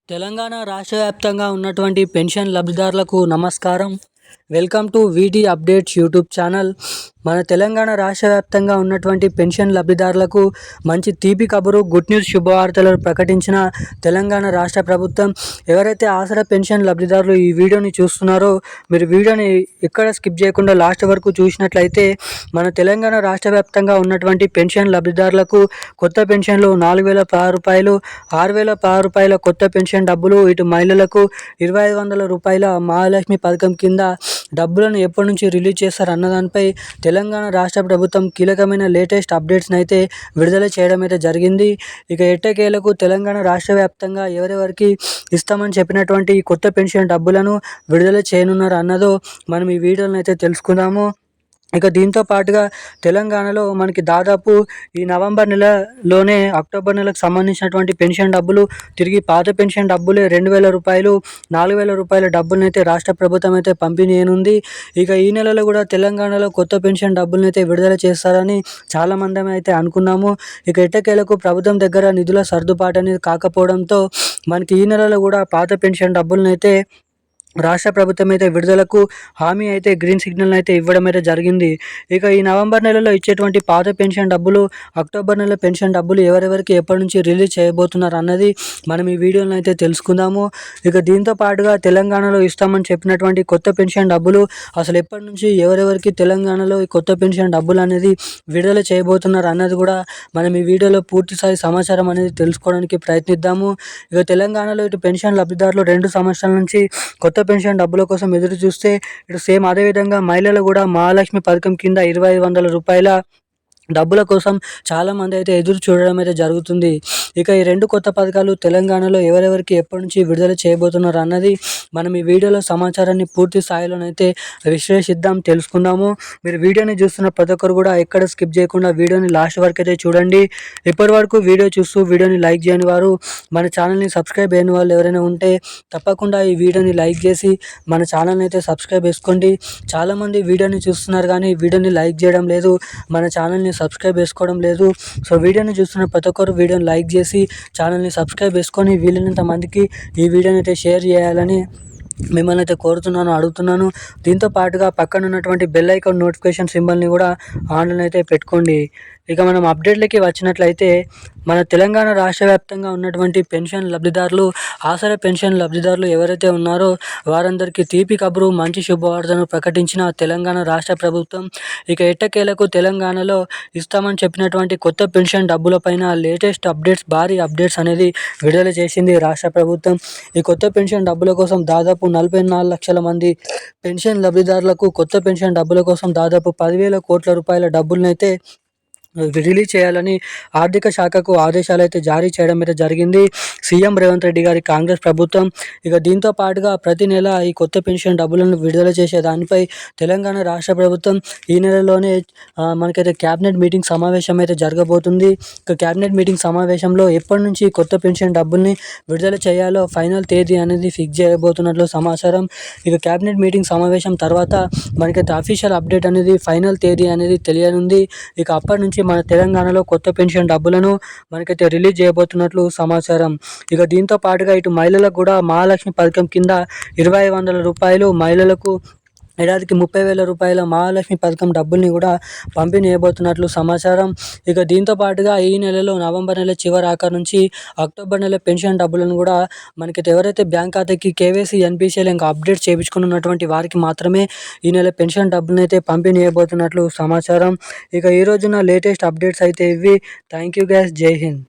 తెలంగాణ రాష్ట్ర వ్యాప్తంగా ఉన్నటువంటి పెన్షన్ లబ్ధిదారులకు నమస్కారం. Welcome to వీటీ updates YouTube channel. మన తెలంగాణ రాష్ట్ర వ్యాప్తంగా ఉన్నటువంటి పెన్షన్ లబ్ధిదారులకు మంచి తీపి కబురు, గుడ్ న్యూస్, శుభవార్తలను ప్రకటించిన తెలంగాణ రాష్ట్ర ప్రభుత్వం. ఎవరైతే ఆసరా పెన్షన్ లబ్ధిదారులు ఈ వీడియోని చూస్తున్నారో మీరు వీడియోని ఎక్కడ స్కిప్ చేయకుండా లాస్ట్ వరకు చూసినట్లయితే మన తెలంగాణ రాష్ట్ర వ్యాప్తంగా ఉన్నటువంటి పెన్షన్ లబ్ధిదారులకు కొత్త పెన్షన్లు 4,016 రూపాయలు, 6,016 రూపాయల కొత్త పెన్షన్ డబ్బులు, ఇటు మహిళలకు 2,500 రూపాయల మహాలక్ష్మి పథకం కింద డబ్బులను ఎప్పటి నుంచి రిలీజ్ చేస్తారు అన్నదానిపై తెలంగాణ రాష్ట్ర ప్రభుత్వం కీలకమైన లేటెస్ట్ అప్డేట్స్ని అయితే విడుదల చేయడం అయితే జరిగింది. ఇక ఎట్టకేలకు తెలంగాణ రాష్ట్ర వ్యాప్తంగా ఎవరెవరికి ఇస్తామని చెప్పినటువంటి కొత్త పెన్షన్ డబ్బులను విడుదల చేయనున్నారు అన్నదో మనం ఈ వీడియోలో అయితే తెలుసుకుందాము. ఇక దీంతో పాటుగా తెలంగాణలో మనకి దాదాపు ఈ నవంబర్ నెలలోనే అక్టోబర్ నెలకు సంబంధించినటువంటి పెన్షన్ డబ్బులు తిరిగి పాత పెన్షన్ డబ్బులే 2,000 రూపాయలు, 4,000 రూపాయల డబ్బులను అయితే రాష్ట్ర ప్రభుత్వం అయితే పంపిణీ చేయనుంది. ఇక ఈ నెలలో కూడా తెలంగాణలో కొత్త పెన్షన్ డబ్బులను అయితే విడుదల చేస్తారని చాలామంది అయితే అనుకున్నాము. ఇక ఎట్టకేలకు ప్రభుత్వం దగ్గర నిధుల సర్దుబాటు అనేది కాకపోవడంతో మనకి ఈ నెలలో కూడా పాత పెన్షన్ డబ్బులను అయితే రాష్ట్ర ప్రభుత్వం అయితే విడుదలకు హామీ అయితే గ్రీన్ సిగ్నల్ అయితే ఇవ్వడం అయితే జరిగింది. ఇక ఈ నవంబర్ నెలలో ఇచ్చేటువంటి పాత పెన్షన్ డబ్బులు, అక్టోబర్ నెల పెన్షన్ డబ్బులు ఎవరెవరికి ఎప్పటి నుంచి రిలీజ్ చేయబోతున్నారు అన్నది మనం ఈ వీడియోలో అయితే తెలుసుకుందాము. ఇక దీంతో పాటుగా తెలంగాణలో ఇస్తామని చెప్పినటువంటి కొత్త పెన్షన్ డబ్బులు అసలు ఎప్పటి నుంచి ఎవరెవరికి తెలంగాణలో ఈ కొత్త పెన్షన్ డబ్బులు అనేది విడుదల చేయబోతున్నారు అన్నది కూడా మనం ఈ వీడియోలో పూర్తిస్థాయి సమాచారం అనేది తెలుసుకోవడానికి ప్రయత్నిద్దాము. ఇక తెలంగాణలో ఇటు పెన్షన్ లబ్ధిదారులు 2 సంవత్సరాల నుంచి కొత్త పెన్షన్ డబ్బుల కోసం ఎదురు చూస్తే ఇటు సేమ్ అదేవిధంగా మహిళలు కూడా మహాలక్ష్మి పథకం కింద 2,500 రూపాయల డబ్బుల కోసం చాలామంది అయితే ఎదురు చూడడం అయితే జరుగుతుంది. ఇక ఈ 2 కొత్త పథకాలు తెలంగాణలో ఎవరెవరికి ఎప్పటి నుంచి విడుదల చేయబోతున్నారు అన్నది మనం ఈ వీడియోలో సమాచారాన్ని పూర్తి స్థాయిలోనైతే విశ్లేషిద్దాం, తెలుసుకుందాము. మీరు వీడియోని చూస్తున్న ప్రతి ఒక్కరు కూడా ఎక్కడ స్కిప్ చేయకుండా వీడియోని లాస్ట్ వరకు అయితే చూడండి. ఇప్పటి వరకు వీడియో చూస్తూ వీడియోని లైక్ చేయని వారు, మన ఛానల్ని సబ్స్క్రైబ్ అయిన వాళ్ళు ఎవరైనా ఉంటే తప్పకుండా ఈ వీడియోని లైక్ చేసి మన ఛానల్ని అయితే సబ్స్క్రైబ్ చేసుకోండి. చాలామంది వీడియోని చూస్తున్నారు కానీ వీడియోని లైక్ చేయడం లేదు, మన ఛానల్ని సబ్స్క్రైబ్ చేసుకోవడం లేదు. సో వీడియోని చూస్తున్న ప్రతి ఒక్కరు వీడియోని లైక్ చేసి ఛానల్ని సబ్స్క్రైబ్ చేసుకొని వీలైనంత మందికి ఈ వీడియోని అయితే షేర్ చేయాలని మిమ్మల్ని అయితే కోరుతున్నాను, అడుగుతున్నాను. దీంతో పాటుగా పక్కన ఉన్నటువంటి బెల్ ఐకాన్ నోటిఫికేషన్ సింబల్ని కూడా ఆన్లైన్ అయితే పెట్టుకోండి. ఇక మనం అప్డేట్లకి వచ్చినట్లయితే మన తెలంగాణ రాష్ట్ర వ్యాప్తంగా ఉన్నటువంటి పెన్షన్ లబ్ధిదారులు, ఆసరా పెన్షన్ లబ్ధిదారులు ఎవరైతే ఉన్నారో వారందరికీ తీపి కబురు, మంచి శుభవార్తను ప్రకటించిన తెలంగాణ రాష్ట్ర ప్రభుత్వం. ఇక ఎట్టకేలకు తెలంగాణలో ఇస్తామని చెప్పినటువంటి కొత్త పెన్షన్ డబ్బులపైన లేటెస్ట్ అప్డేట్స్, భారీ అప్డేట్స్ అనేది విడుదల చేసింది రాష్ట్ర ప్రభుత్వం. ఈ కొత్త పెన్షన్ డబ్బుల కోసం దాదాపు 44 లక్షల మంది పెన్షన్ లబ్ధిదారులకు కొత్త పెన్షన్ డబ్బుల కోసం దాదాపు 10,000 కోట్ల రూపాయల డబ్బులనైతే రిలీజ్ చేయాలని ఆర్థిక శాఖకు ఆదేశాలు అయితే జారీ చేయడం అయితే జరిగింది సీఎం రేవంత్ రెడ్డి గారి కాంగ్రెస్ ప్రభుత్వం. ఇక దీంతో పాటుగా ప్రతి నెల ఈ కొత్త పెన్షన్ డబ్బులను విడుదల చేసే దానిపై తెలంగాణ రాష్ట్ర ప్రభుత్వం ఈ నెలలోనే మనకైతే క్యాబినెట్ మీటింగ్ సమావేశం అయితే జరగబోతుంది. ఇక క్యాబినెట్ మీటింగ్ సమావేశంలో ఎప్పటి నుంచి కొత్త పెన్షన్ డబ్బుల్ని విడుదల చేయాలో ఫైనల్ తేదీ అనేది ఫిక్స్ చేయబోతున్నట్లు సమాచారం. ఇక క్యాబినెట్ మీటింగ్ సమావేశం తర్వాత మనకైతే అఫీషియల్ అప్డేట్ అనేది, ఫైనల్ తేదీ అనేది తెలియనుంది. ఇక అప్పటి నుంచి మన తెలంగాణలో కొత్త పెన్షన్ డబ్బులను మనకైతే రిలీజ్ చేయబోతున్నట్లు సమాచారం. ఇక దీంతో పాటుగా ఇటు మహిళలకు కూడా మహాలక్ష్మి పథకం కింద 2,500 రూపాయలు, మహిళలకు ఏడాదికి 30,000 రూపాయల మహాలక్ష్మి పథకం డబ్బుల్ని కూడా పంపిణీ చేయబోతున్నట్లు సమాచారం. ఇక దీంతో పాటుగా ఈ నెలలో నవంబర్ నెల చివరి ఆఖరి నుంచి అక్టోబర్ నెల పెన్షన్ డబ్బులను కూడా మనకైతే ఎవరైతే బ్యాంక్ ఖాతాకి కేవైసీ, ఎన్పిసిఎల్ ఇంకా అప్డేట్ చేయించుకున్నటువంటి వారికి మాత్రమే ఈ నెల పెన్షన్ డబ్బులను అయితే పంపిణీ చేయబోతున్నట్లు సమాచారం. ఇక ఈ రోజున లేటెస్ట్ అప్డేట్స్ అయితే ఇవి. థ్యాంక్ యూ గైస్, జై హింద్.